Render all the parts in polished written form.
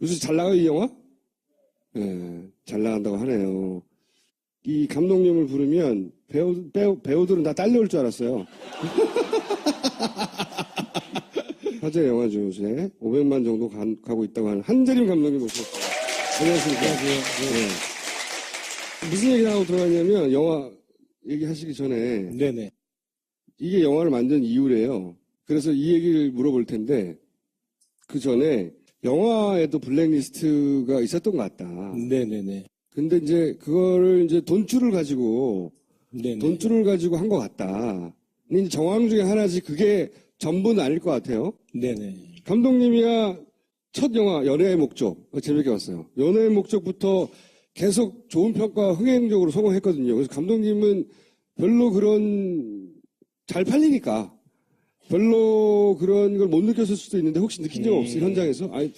요새 잘 나가요, 이 영화? 네, 잘 나간다고 하네요. 이 감독님을 부르면 배우들은 다 딸려올 줄 알았어요. 화제 영화죠, 요새. 500만 정도 가고 있다고 하는 한재림 감독님 모셨습니다. 안녕하십니까. 네. 무슨 얘기를 하고 들어갔냐면, 영화 얘기하시기 전에. 네네. 이게 영화를 만든 이유래요. 그래서 이 얘기를 물어볼 텐데, 그 전에 영화에도 블랙리스트가 있었던 것 같다. 네네네. 근데 이제 그거를 이제 돈줄을 가지고 한 것 같다. 근데 정황 중에 하나지 그게 전부는 아닐 것 같아요. 네네. 감독님이야 첫 영화 연애의 목적 재밌게 봤어요. 연애의 목적부터 계속 좋은 평가 흥행적으로 성공했거든요. 그래서 감독님은 별로 그런 잘 팔리니까 별로 그런 걸 못 느꼈을 수도 있는데 혹시 느낀 적 없어요? 현장에서? 아니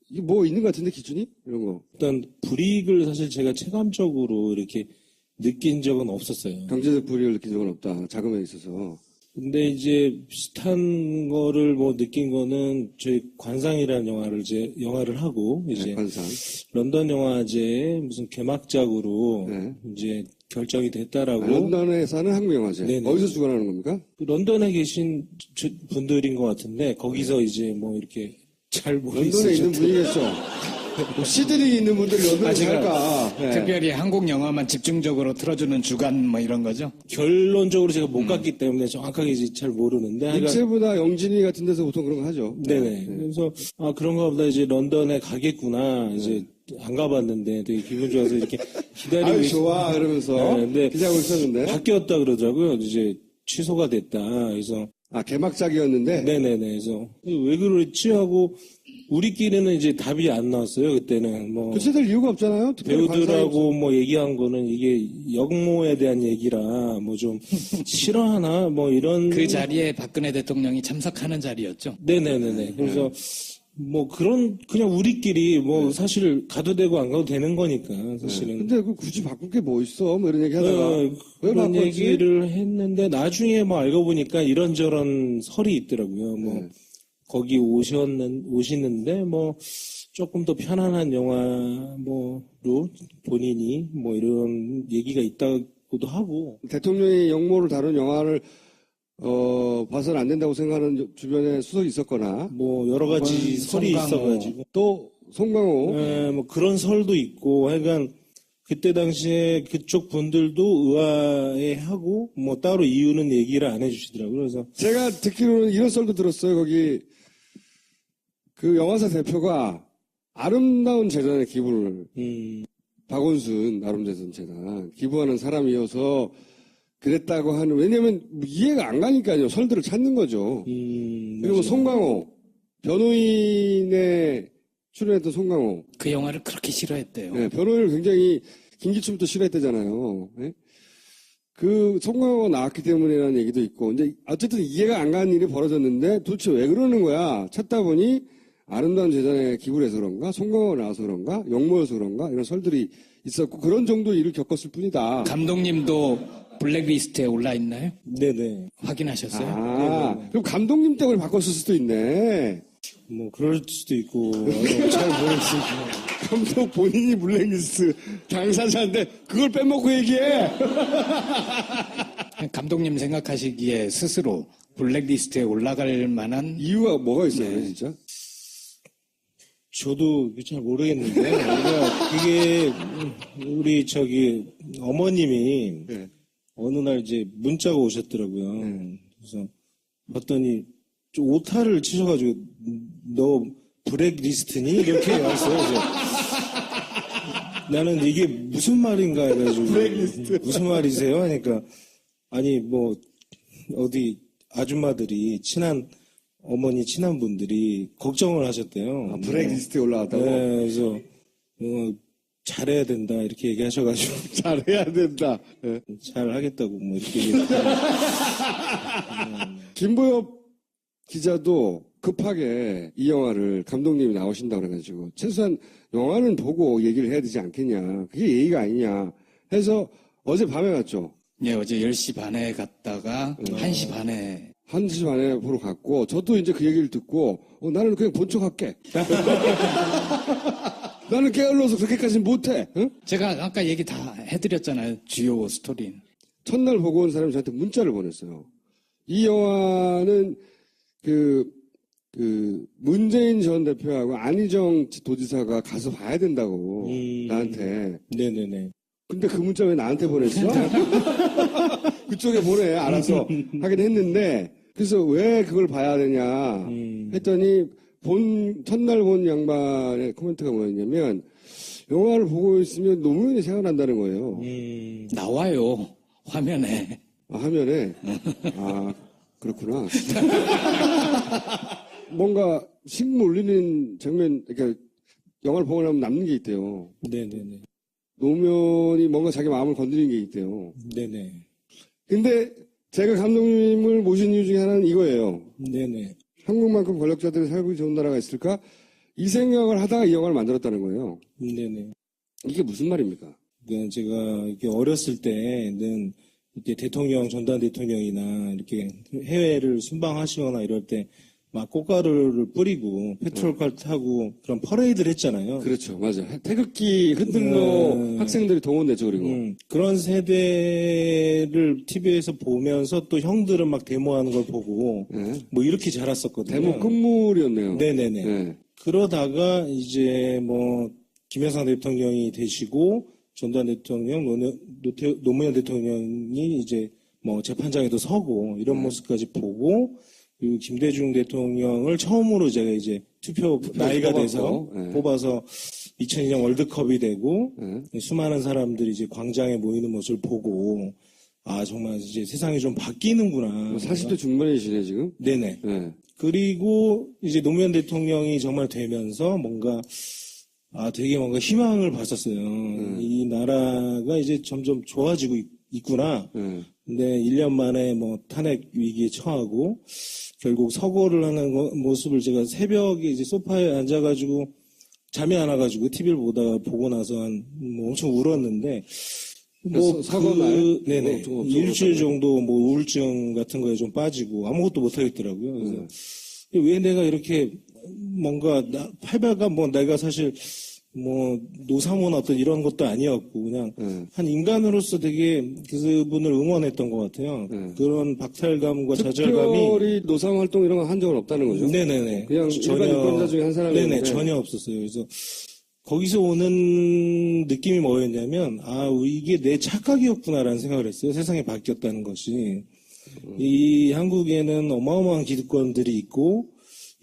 이게 뭐 있는 것 같은데 기준이? 이런 거. 일단 불이익을 사실 제가 체감적으로 이렇게 느낀 적은 없었어요. 경제적 불이익을 느낀 적은 없다. 자금에 있어서. 근데 이제 비슷한 거를 뭐 느낀 거는 저희 관상이라는 영화를 하고 이제 네, 관상. 런던 영화제에 무슨 개막작으로 네. 이제 결정이 됐다라고. 런던에서 하는 한국 영화제. 네네. 어디서 주관하는 겁니까? 런던에 계신 분들인 것 같은데 거기서 이제 뭐 이렇게 잘 모르겠어요. 런던에 있는 분이겠죠. 뭐 시드니 있는 분들이 런던에 살까. 네. 특별히 한국 영화만 집중적으로 틀어주는 주간 뭐 이런 거죠? 결론적으로 제가 못 갔기 때문에 정확하게 이제 잘 모르는데. 입세부나 영진이 같은 데서 보통 그런 거 하죠. 네네. 그래서 그런가 보다 이제 런던에 가겠구나. 이제 안 가봤는데 되게 기분 좋아서 이렇게 기다리고 아유 좋아 그러면서 근데 기대하고 있었는데 바뀌었다 그러더라고요. 이제 취소가 됐다. 그래서 개막작이었는데. 네네네. 그래서 왜 그랬지 하고 우리끼리는 이제 답이 안 나왔어요. 그때는 뭐 교체될 이유가 없잖아요. 배우들하고 뭐 얘기한 거는 이게 역모에 대한 얘기라 뭐 좀 싫어하나 뭐 이런 그 자리에 박근혜 대통령이 참석하는 자리였죠. 네네네네. 그래서 뭐 그냥 우리끼리 뭐 사실 가도 되고 안 가도 되는 거니까 사실은. 근데 그 굳이 바꿀 게 뭐 있어? 뭐 이런 얘기 하다가 왜 그런 바꿨지? 얘기를 했는데 나중에 뭐 알고 보니까 이런저런 설이 있더라고요. 뭐 거기 오시는데 뭐 조금 더 편안한 영화 뭐로 본인이 뭐 이런 얘기가 있다고도 하고. 대통령이 역모를 다룬 영화를 봐서는 안 된다고 생각하는 주변에 수석이 있었거나 뭐 여러 가지 설이 송강호. 있어가지고 또 송강호 뭐 그런 설도 있고 하여간 그때 당시에 그쪽 분들도 의아해하고 뭐 따로 이유는 얘기를 안 해주시더라고요. 그래서 제가 듣기로는 이런 썰도 들었어요. 거기 그 영화사 대표가 아름다운 재단에 기부를 박원순 아름재단 재단 기부하는 사람이어서 그랬다고 하는 왜냐면 이해가 안 가니까요. 설들을 찾는 거죠. 그리고 송강호 변호인에 출연했던 송강호 그 영화를 그렇게 싫어했대요. 네, 변호인을 굉장히 김기춘부터 싫어했대잖아요. 네? 그 송강호가 나왔기 때문이라는 얘기도 있고 이제 어쨌든 이해가 안 가는 일이 벌어졌는데 도대체 왜 그러는 거야? 찾다 보니 아름다운 재단에 기부를 해서 그런가? 송강호가 나와서 그런가? 역모여서 그런가? 이런 설들이 있었고 그런 정도 일을 겪었을 뿐이다. 감독님도 블랙리스트에 올라 있나요? 네네. 확인하셨어요? 그럼 감독님 때문에 바꿨을 수도 있네. 뭐 그럴 수도 있고 잘 모르겠어요. 감독 본인이 블랙리스트 당사자인데 그걸 빼먹고 얘기해. 감독님 생각하시기에 스스로 블랙리스트에 올라갈 만한 이유가 뭐가 있어요, 진짜? 저도 잘 모르겠는데 그게 우리 어머님이 네. 어느 날 이제 문자가 오셨더라고요. 그래서 봤더니 좀 오타를 치셔가지고 너 블랙리스트니? 이렇게 왔어요. 그래서 나는 이게 무슨 말인가 해가지고 블랙리스트. 무슨 말이세요? 하니까 아니 뭐 어디 아줌마들이 어머니 친한 분들이 걱정을 하셨대요. 블랙리스트에 올라왔다고? 네, 그래서 잘해야 된다 이렇게 얘기하셔가지고 잘해야 된다. 네. 잘하겠다고 뭐 이렇게 얘기했어요. 김보엽 기자도 급하게 이 영화를 감독님이 나오신다고 그래가지고 최소한 영화는 보고 얘기를 해야 되지 않겠냐. 그게 예의가 아니냐 해서 어제 밤에 갔죠. 예, 어제 10시 반에 갔다가 1시 반에 1시 반에 보러 갔고, 저도 이제 그 얘기를 듣고, 나는 그냥 본 척 할게. 나는 게을러서 그렇게까지는 못해. 응? 제가 아까 얘기 다 해드렸잖아요. 주요 스토리는. 첫날 보고 온 사람이 저한테 문자를 보냈어요. 이 영화는 문재인 전 대표하고 안희정 도지사가 가서 봐야 된다고, 나한테. 네네네. 근데 그 문자 왜 나한테 보냈어? 그쪽에 보내, 알아서 하긴 했는데, 그래서 왜 그걸 봐야 되냐 했더니, 첫날 본 양반의 코멘트가 뭐였냐면, 영화를 보고 있으면 노무현이 생각난다는 거예요. 나와요. 화면에. 화면에. 아, 그렇구나. 뭔가 식물 올리는 장면, 그러니까 영화를 보고 나면 남는 게 있대요. 네네네. 노무현이 뭔가 자기 마음을 건드리는 게 있대요. 네네. 근데 제가 감독님을 모신 이유 중에 하나는 이거예요. 네네. 한국만큼 권력자들이 살기 좋은 나라가 있을까? 이 생각을 하다가 이 영화를 만들었다는 거예요. 네네. 이게 무슨 말입니까? 그 제가 이렇게 어렸을 때는 이렇게 대통령, 전두환 대통령이나 이렇게 해외를 순방하시거나 이럴 때 막 꽃가루를 뿌리고 페트롤카를 타고 그런 퍼레이드를 했잖아요. 그렇죠. 맞아요. 태극기 흔들러 학생들이 동원됐죠, 그리고. 그런 세대를 TV에서 보면서 또 형들은 막 데모하는 걸 보고 네. 뭐 이렇게 자랐었거든요. 데모 끝물이었네요. 네네네. 네. 그러다가 이제 뭐 김영삼 대통령이 되시고 전두환 대통령, 노무현 대통령이 이제 뭐 재판장에도 서고 이런 모습까지 보고 그리고 김대중 대통령을 처음으로 제가 이제 투표 나이가 돼서 뽑아서 2002년 월드컵이 되고 수많은 사람들이 이제 광장에 모이는 모습을 보고 아 정말 이제 세상이 좀 바뀌는구나. 40대 중반이시네 지금? 네네. 네. 그리고 이제 노무현 대통령이 정말 되면서 뭔가 되게 뭔가 희망을 봤었어요. 이 나라가 이제 점점 좋아지고 있구나. 근데 1년 만에 뭐 탄핵 위기에 처하고 결국 서거를 하는 모습을 제가 새벽에 이제 소파에 앉아가지고 잠이 안 와가지고 TV를 보고 나서 뭐 엄청 울었는데 네네. 일주일 정도 뭐 우울증 같은 거에 좀 빠지고 아무것도 못 하겠더라고요. 그래서 왜 내가 이렇게 뭔가 팔배가 뭐 내가 사실 뭐 노사모나 어떤 이런 것도 아니었고 그냥 한 인간으로서 되게 그분을 응원했던 것 같아요. 그런 박탈감과 좌절감이 특별히 노상 활동 이런 거 한 적은 없다는 거죠. 네네네. 그냥 일반 유권자 중에 한 사람인데. 네네 전혀 없었어요. 그래서 거기서 오는 느낌이 뭐였냐면 이게 내 착각이었구나라는 생각을 했어요. 세상이 바뀌었다는 것이. 이 한국에는 어마어마한 기득권들이 있고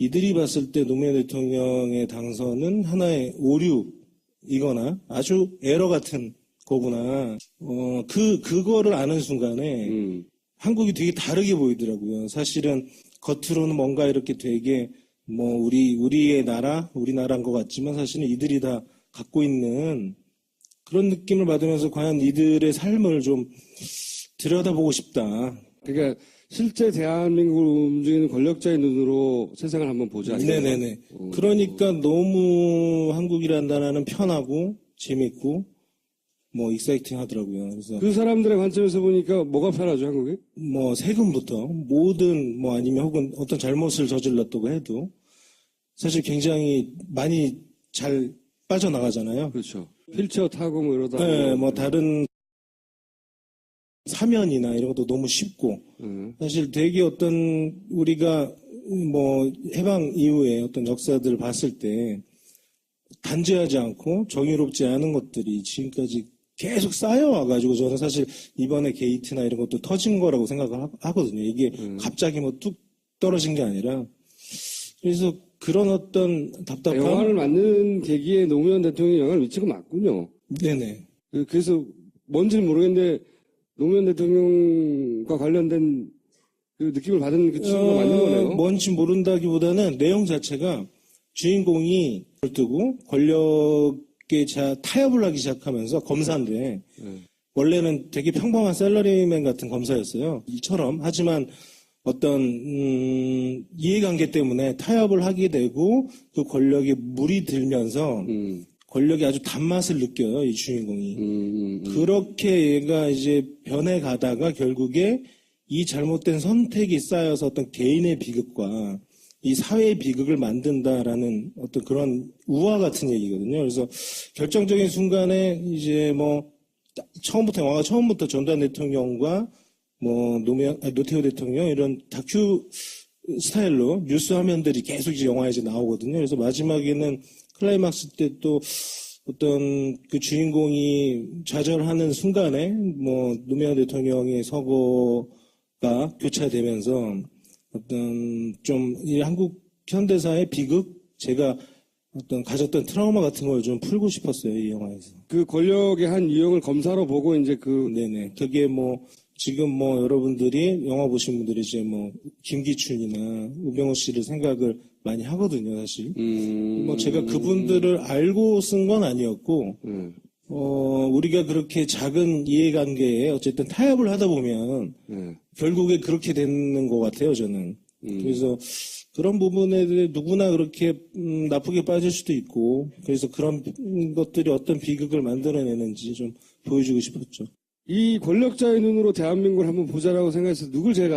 이들이 봤을 때 노무현 대통령의 당선은 하나의 오류이거나 아주 에러 같은 거구나. 그거를 아는 순간에 한국이 되게 다르게 보이더라고요. 사실은 겉으로는 뭔가 이렇게 되게 뭐 우리의 나라, 우리나라인 것 같지만 사실은 이들이 다 갖고 있는 그런 느낌을 받으면서 과연 이들의 삶을 좀 들여다보고 싶다. 그러니까 실제 대한민국을 움직이는 권력자의 눈으로 세상을 한번 보자. 네네네. 그러니까 너무 한국이라는 나라는 편하고 재밌고 뭐 익사이팅 하더라고요. 그래서 그 사람들의 관점에서 보니까 뭐가 편하죠, 한국이? 뭐 세금부터 모든 뭐 아니면 혹은 어떤 잘못을 저질렀다고 해도 사실 굉장히 많이 잘 빠져나가잖아요. 그렇죠. 휠체어 타고 뭐 이러다. 네, 뭐 다른 사면이나 이런 것도 너무 쉽고 사실 되게 어떤 우리가 뭐 해방 이후에 어떤 역사들을 봤을 때 단죄하지 않고 정의롭지 않은 것들이 지금까지 계속 쌓여와가지고 저는 사실 이번에 게이트나 이런 것도 터진 거라고 생각을 하거든요. 이게 갑자기 뭐 뚝 떨어진 게 아니라 그래서 그런 어떤 답답함. 영화를 만드는 계기에 노무현 대통령이 영화를 미친 거 맞군요. 네네. 그래서 뭔지는 모르겠는데 노무현 대통령과 관련된 그 느낌을 받은 그 친구가 맞는 거네요. 뭔지 모른다기보다는 내용 자체가 주인공이 뜨고 권력에 타협을 하기 시작하면서 검사인데 원래는 되게 평범한 샐러리맨 같은 검사였어요. 이처럼 하지만 어떤 이해관계 때문에 타협을 하게 되고 그 권력에 물이 들면서 권력이 아주 단맛을 느껴요, 이 주인공이. 그렇게 얘가 이제 변해가다가 결국에 이 잘못된 선택이 쌓여서 어떤 개인의 비극과 이 사회의 비극을 만든다라는 어떤 그런 우화 같은 얘기거든요. 그래서 결정적인 순간에 이제 뭐 영화가 처음부터 전두환 대통령과 뭐 노태우 대통령 이런 다큐 스타일로 뉴스 화면들이 계속 이제 영화에 이제 나오거든요. 그래서 마지막에는 클라이막스 때 또 어떤 그 주인공이 좌절하는 순간에 뭐 노무현 대통령의 서거가 교차되면서 어떤 좀 이 한국 현대사의 비극, 제가 어떤 가졌던 트라우마 같은 걸 좀 풀고 싶었어요, 이 영화에서. 그 권력의 한 유형을 검사로 보고 이제 네네. 그게 뭐 지금 뭐 여러분들이 영화 보신 분들이 이제 뭐 김기춘이나 우병우 씨를 생각을 많이 하거든요, 사실. 뭐 제가 그분들을 알고 쓴 건 아니었고, 우리가 그렇게 작은 이해관계에 어쨌든 타협을 하다 보면 결국에 그렇게 되는 것 같아요, 저는. 그래서 그런 부분에 대해 누구나 그렇게 나쁘게 빠질 수도 있고, 그래서 그런 것들이 어떤 비극을 만들어내는지 좀 보여주고 싶었죠. 이 권력자의 눈으로 대한민국을 한번 보자라고 생각해서 누굴 제일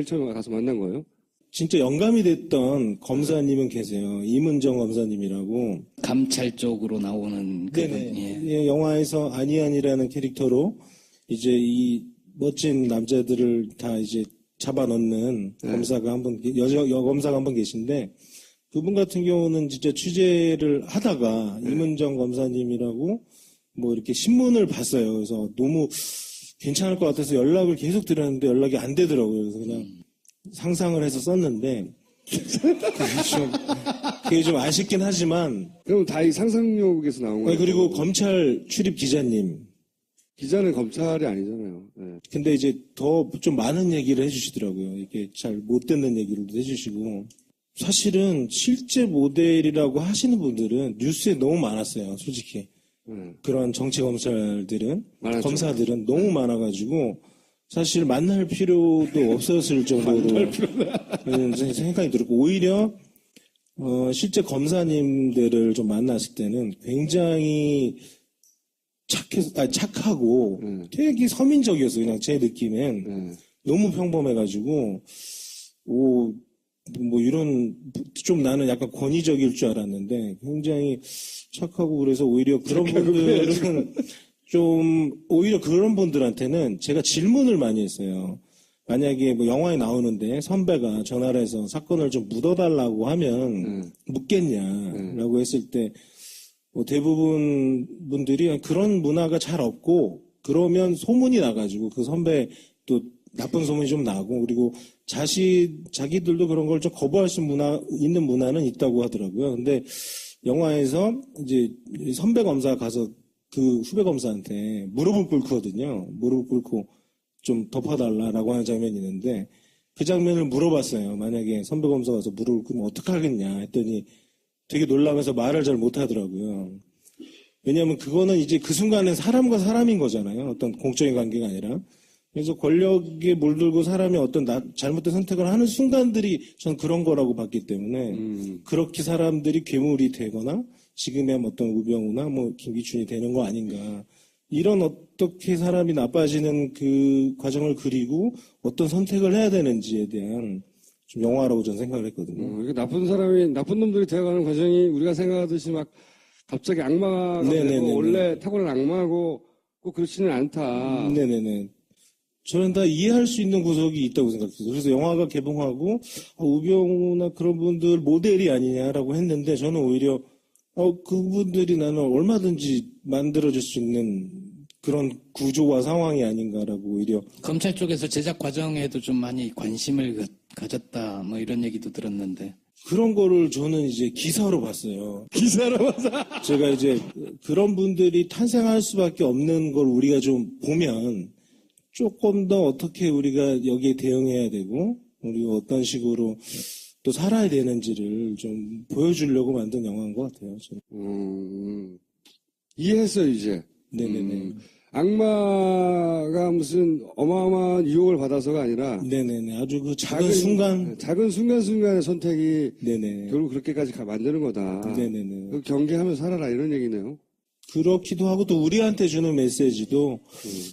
처음에 가서 만난 거예요? 진짜 영감이 됐던 검사님은 계세요. 이문정 검사님이라고. 감찰 쪽으로 나오는 그분. 네네. 예, 영화에서 아니안이라는 캐릭터로 이제 이 멋진 남자들을 다 이제 잡아넣는 검사가 여검사가 한 분 계신데, 그분 같은 경우는 진짜 취재를 하다가 이문정 검사님이라고 뭐 이렇게 신문을 봤어요. 그래서 너무 괜찮을 것 같아서 연락을 계속 드렸는데 연락이 안 되더라고요. 그래서 그냥 상상을 해서 썼는데 그게 좀 아쉽긴 하지만. 그럼 다 이 상상력에서 나온 거예요? 그리고 검찰 출입 기자님. 기자는 검찰이 아니잖아요. 네. 근데 이제 더 좀 많은 얘기를 해주시더라고요. 이게 잘 못 듣는 얘기를 해주시고. 사실은 실제 모델이라고 하시는 분들은 뉴스에 너무 많았어요, 솔직히. 그런 정치 검사들은, 많았죠. 검사들은 너무 많아가지고, 사실 만날 필요도 없었을 정도로 생각이 들었고, 오히려, 실제 검사님들을 좀 만났을 때는 굉장히 착하고 되게 서민적이었어요. 그냥 제 느낌엔. 너무 평범해가지고, 뭐 이런, 좀 나는 약간 권위적일 줄 알았는데 굉장히 착하고, 그래서 오히려 그런 분들은 좀, 오히려 그런 분들한테는 제가 질문을 많이 했어요. 만약에 뭐 영화에 나오는데 선배가 전화를 해서 사건을 좀 묻어달라고 하면 묻겠냐라고 했을 때 뭐 대부분 분들이 그런 문화가 잘 없고, 그러면 소문이 나가지고 그 선배 또 나쁜 소문이 좀 나고, 그리고 자기들도 그런 걸 좀 거부할 수 있는 문화는 있다고 하더라고요. 근데 영화에서 이제 선배 검사가 가서 그 후배 검사한테 무릎을 꿇거든요. 무릎을 꿇고 좀 덮어달라라고 하는 장면이 있는데, 그 장면을 물어봤어요. 만약에 선배 검사가 가서 무릎을 꿇으면 어떡하겠냐 했더니 되게 놀라면서 말을 잘 못하더라고요. 왜냐하면 그거는 이제 그 순간에 사람과 사람인 거잖아요. 어떤 공적인 관계가 아니라. 그래서 권력에 물들고 사람이 어떤 잘못된 선택을 하는 순간들이 전 그런 거라고 봤기 때문에 그렇게 사람들이 괴물이 되거나 지금의 어떤 우병우나 뭐 김기춘이 되는 거 아닌가. 이런 어떻게 사람이 나빠지는 그 과정을 그리고 어떤 선택을 해야 되는지에 대한 좀 영화라고 저는 생각을 했거든요. 이게 나쁜 놈들이 되어가는 과정이 우리가 생각하듯이 막 갑자기 악마가 되고 원래 타고난 악마고 꼭 그렇지는 않다. 네네네. 저는 다 이해할 수 있는 구석이 있다고 생각해요. 그래서 영화가 개봉하고 우병우나 그런 분들 모델이 아니냐라고 했는데, 저는 오히려 그분들이 나는 얼마든지 만들어줄 수 있는 그런 구조와 상황이 아닌가라고 오히려. 검찰 쪽에서 제작 과정에도 좀 많이 관심을 가졌다 뭐 이런 얘기도 들었는데. 그런 거를 저는 이제 기사로 봤어요. 기사로 봐서. 제가 이제 그런 분들이 탄생할 수밖에 없는 걸 우리가 좀 보면 조금 더 어떻게 우리가 여기에 대응해야 되고, 우리가 어떤 식으로 또 살아야 되는지를 좀 보여주려고 만든 영화인 것 같아요. 저는. 이해했어요, 이제. 네네네. 악마가 무슨 어마어마한 유혹을 받아서가 아니라. 네네네. 아주 그 작은 순간순간의 선택이 네네. 결국 그렇게까지 만드는 거다. 네네네. 경계하면서 살아라, 이런 얘기네요. 그렇기도 하고 또 우리한테 주는 메시지도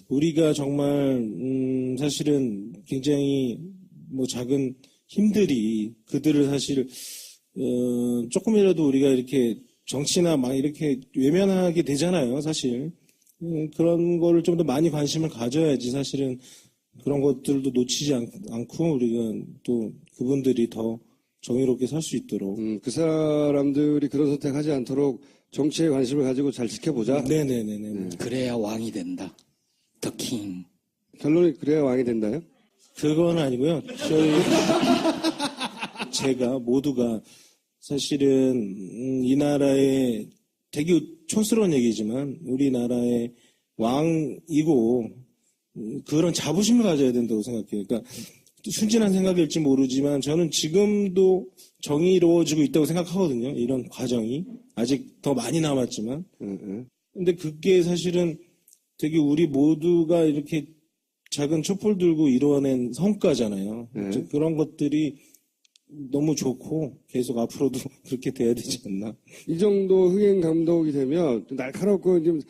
우리가 정말 사실은 굉장히 뭐 작은 힘들이 그들을 사실 조금이라도 우리가 이렇게 정치나 막 이렇게 외면하게 되잖아요, 사실. 그런 거를 좀 더 많이 관심을 가져야지 사실은 그런 것들도 놓치지 않고 우리가 또 그분들이 더 정의롭게 살 수 있도록. 그 사람들이 그런 선택하지 않도록 정치에 관심을 가지고 잘 지켜보자. 네네네네. 그래야 왕이 된다. 더 킹. 결론이 그래야 왕이 된다요? 그건 아니고요. 제가 모두가 사실은 이 나라의 되게 촌스러운 얘기지만 우리나라의 왕이고 그런 자부심을 가져야 된다고 생각해요. 그러니까 순진한 생각일지 모르지만 저는 지금도 정의로워지고 있다고 생각하거든요. 이런 과정이 아직 더 많이 남았지만. 근데 그게 사실은 되게 우리 모두가 이렇게 작은 촛불 들고 이뤄낸 성과잖아요. 그런 것들이 너무 좋고 계속 앞으로도 그렇게 돼야 되지 않나. 이 정도 흥행 감독이 되면 좀 날카롭고 좀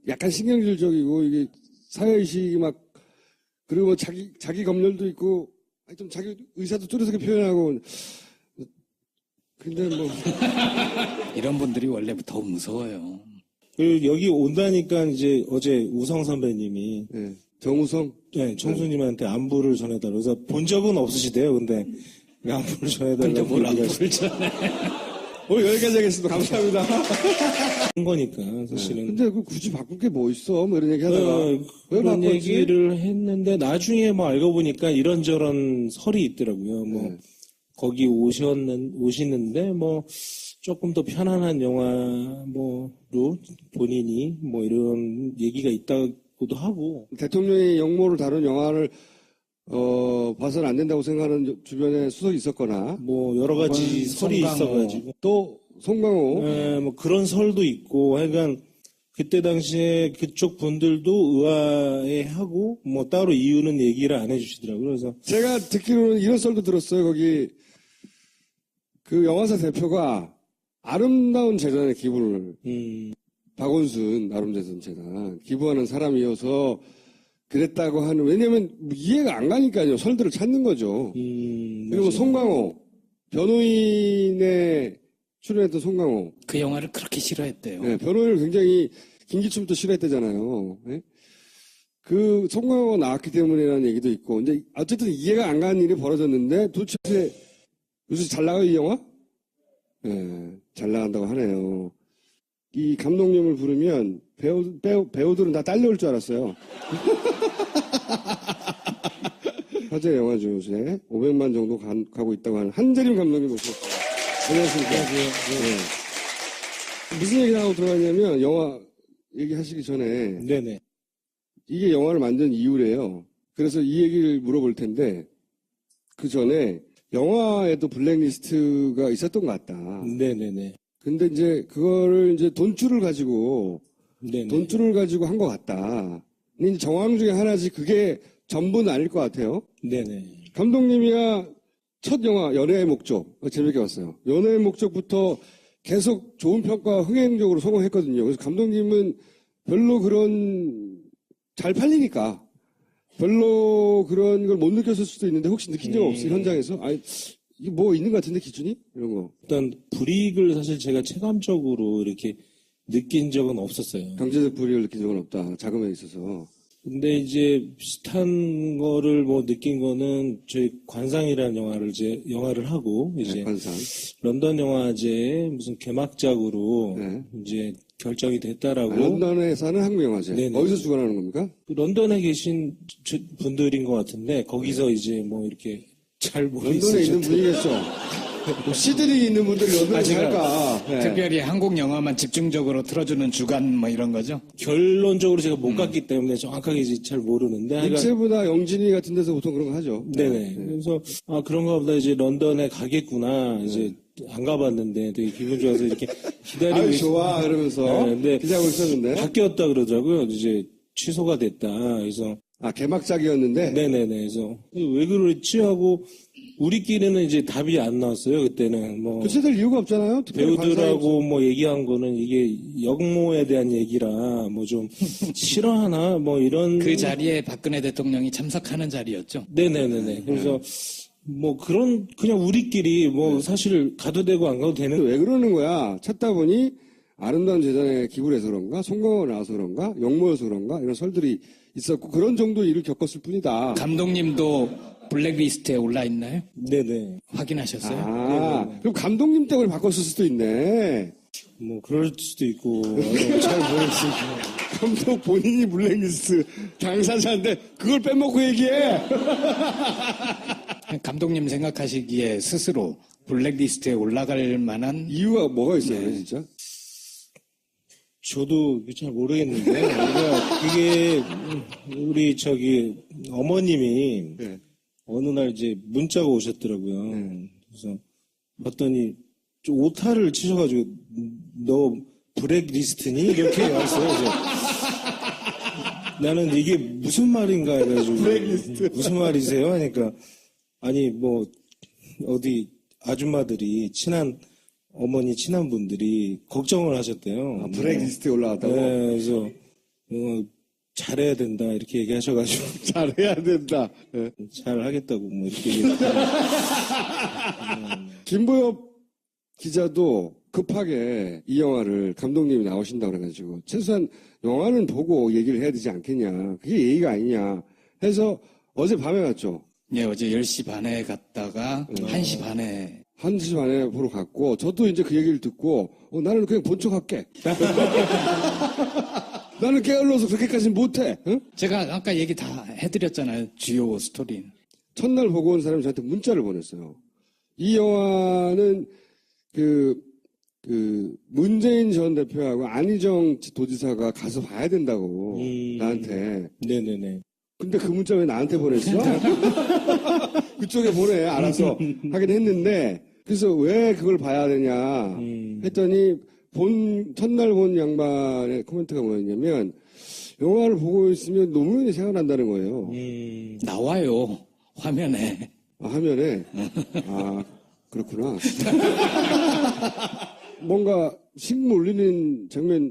약간 신경질적이고 이게 사회의식이 막 그리고 뭐 자기 검열도 있고 좀 자기 의사도 뚜렷하게 표현하고 근데 뭐 이런 분들이 원래 더 무서워요. 그리고 여기 온다니까 이제 어제 우성 선배님이 정우성 청수님한테 안부를 전해달라고 그래서 본 적은 없으시대요. 근데 안부를 전해달라고. 근데 뭘 안부를 전해. 오늘 여기까지 하겠습니다. 감사합니다. 한 거니까 사실은. 근데 그 굳이 바꿀 게 뭐 있어? 뭐 이런 얘기 하다가 왜 그런 바꿨지? 얘기를 했는데 나중에 뭐 알고 보니까 이런저런 설이 있더라고요. 뭐 거기 오시는데 뭐 조금 더 편안한 영화 뭐로 본인이 뭐 이런 얘기가 있다고도 하고. 대통령이 영모를 다룬 영화를 봐서는 안 된다고 생각하는 주변에 수석이 있었거나 뭐 여러 가지 설이 송강호. 있어가지고 또 송강호 뭐 그런 설도 있고 하여간 그때 당시에 그쪽 분들도 의아해하고 뭐 따로 이유는 얘기를 안 해주시더라고요. 그래서 제가 듣기로는 이런 썰도 들었어요. 거기 그 영화사 대표가 아름다운 재단에 기부를 박원순 아름다운 재단 기부하는 사람이어서 그랬다고 하는 왜냐면 이해가 안 가니까요. 설들을 찾는 거죠. 그리고 송강호 변호인에 출연했던 송강호 그 영화를 그렇게 싫어했대요. 네, 변호인을 굉장히 김기춘부터 싫어했대잖아요. 네? 그 송강호가 나왔기 때문이라는 얘기도 있고 이제 어쨌든 이해가 안 가는 일이 벌어졌는데 도대체 요새 잘 나가요 이 영화? 네, 잘 나간다고 하네요. 이 감독님을 부르면 배우들은 다 딸려올 줄 알았어요. 화제 영화죠 요새 500만 정도 가고 있다고 하는 한재림 감독님 모셨습니다. 안녕하십니까? 네. 무슨 얘기를 하고 들어가냐면 영화 얘기하시기 전에 네네. 이게 영화를 만든 이유래요. 그래서 이 얘기를 물어볼 텐데 그 전에 영화에도 블랙리스트가 있었던 것 같다. 네네네. 근데 이제 그거를 이제 돈줄을 가지고 네네. 돈줄을 가지고 한 것 같다. 근데 이제 정황 중에 하나지 그게 전부는 아닐 것 같아요. 네네. 감독님이야 첫 영화 연애의 목적 재밌게 봤어요. 연애의 목적부터 계속 좋은 평가 흥행적으로 성공했거든요. 그래서 감독님은 별로 그런 잘 팔리니까 별로 그런 걸 못 느꼈을 수도 있는데 혹시 느낀 적 없어요? 현장에서? 아니 이게 뭐 있는 것 같은데 기준이? 이런 거. 일단 불이익을 사실 제가 체감적으로 이렇게 느낀 적은 없었어요. 경제적 불이익을 느낀 적은 없다. 자금에 있어서. 근데 이제 비슷한 거를 뭐 느낀 거는 저희 관상이라는 영화를 하고 이제 네, 관상. 런던 영화제 무슨 개막작으로 네. 이제 결정이 됐다라고. 런던에 사는 한국 영화제. 네네. 어디서 주관하는 겁니까? 그 런던에 계신 분들인 것 같은데 거기서 이제 뭐 이렇게 잘 런던에 있는 모르겠어요. 분이겠죠. 뭐 시드니 있는 분들이 런던에 제가 살까? 네. 특별히 한국 영화만 집중적으로 틀어주는 주간 뭐 이런 거죠. 결론적으로 제가 못 갔기 때문에 정확하게 이제 잘 모르는데. 하여간 입세부나 영진이 같은 데서 보통 그런 거 하죠. 네네. 그래서 그런가 보다 이제 런던에 가겠구나. 이제 안 가봤는데 되게 기분 좋아서 이렇게 기다리고 아유 좋아 그러면서 네, 근데 기자하고 있었는데 바뀌었다 그러더라고요. 이제 취소가 됐다. 그래서 아, 개막작이었는데? 네네네. 그래서 왜 그랬지 하고 우리끼리는 이제 답이 안 나왔어요. 그때는 뭐 교체될 이유가 없잖아요. 특별히 배우들하고 뭐 얘기한 거는 이게 역모에 대한 얘기라 뭐 좀 싫어하나 뭐 이런 그 자리에 박근혜 대통령이 참석하는 자리였죠. 네네네네. 그래서 뭐 그런 그냥 우리끼리 뭐 사실 가도 되고 안 가도 되는 왜 그러는 거야? 찾다 보니 아름다운 재단에 기부를 해서 그런가? 송강호가 나와서 그런가? 욕모여서 그런가? 이런 설들이 있었고 그런 정도 일을 겪었을 뿐이다. 감독님도 블랙리스트에 올라 있나요? 네네. 확인하셨어요? 아, 그럼 감독님 때문에 바꿨을 수도 있네. 뭐 그럴 수도 있고 잘 모르겠어요. 감독 본인이 블랙리스트 당사자인데 그걸 빼먹고 얘기해. 감독님 생각하시기에 스스로 블랙리스트에 올라갈 만한 이유가 뭐가 있어요, 진짜? 저도 잘 모르겠는데 그러니까 이게 우리 저기 어머님이 네. 어느 날 이제 문자가 오셨더라고요. 그래서 봤더니 좀 오타를 치셔가지고 너 블랙리스트니 이렇게 왔어요. 그래서 나는 이게 무슨 말인가 해가지고 무슨 말이세요? 하니까 아니 뭐 어디 아줌마들이 어머니 친한 분들이 걱정을 하셨대요. 아, 블랙리스트에 올라왔다고? 네, 그래서 잘해야 된다 이렇게 얘기하셔가지고 잘해야 된다. 네. 잘하겠다고 뭐 이렇게 얘기했어요. 김보엽 기자도 급하게 이 영화를 감독님이 나오신다고 그래가지고 최소한 영화는 보고 얘기를 해야 되지 않겠냐. 그게 예의가 아니냐 해서 어제 밤에 갔죠. 예, 어제 10시 반에 갔다가 1시 반에 1시 반에 보러 갔고 저도 이제 그 얘기를 듣고 나는 그냥 본 척 할게. 나는 게을러서 그렇게까지는 못해. 응? 제가 아까 얘기 다 해드렸잖아요. 주요 스토리. 첫날 보고 온 사람이 저한테 문자를 보냈어요. 이 영화는 문재인 전 대표하고 안희정 도지사가 가서 봐야 된다고 나한테. 네네네. 근데 그 문자 왜 나한테 보냈어? 그쪽에 보내. 알아서 하긴 했는데 그래서 왜 그걸 봐야 되냐 했더니 첫날 본 양반의 코멘트가 뭐였냐면 영화를 보고 있으면 노무현이 생각난다는 거예요. 나와요. 화면에. 아, 화면에? 아, 그렇구나. 뭔가 식 몰리는 장면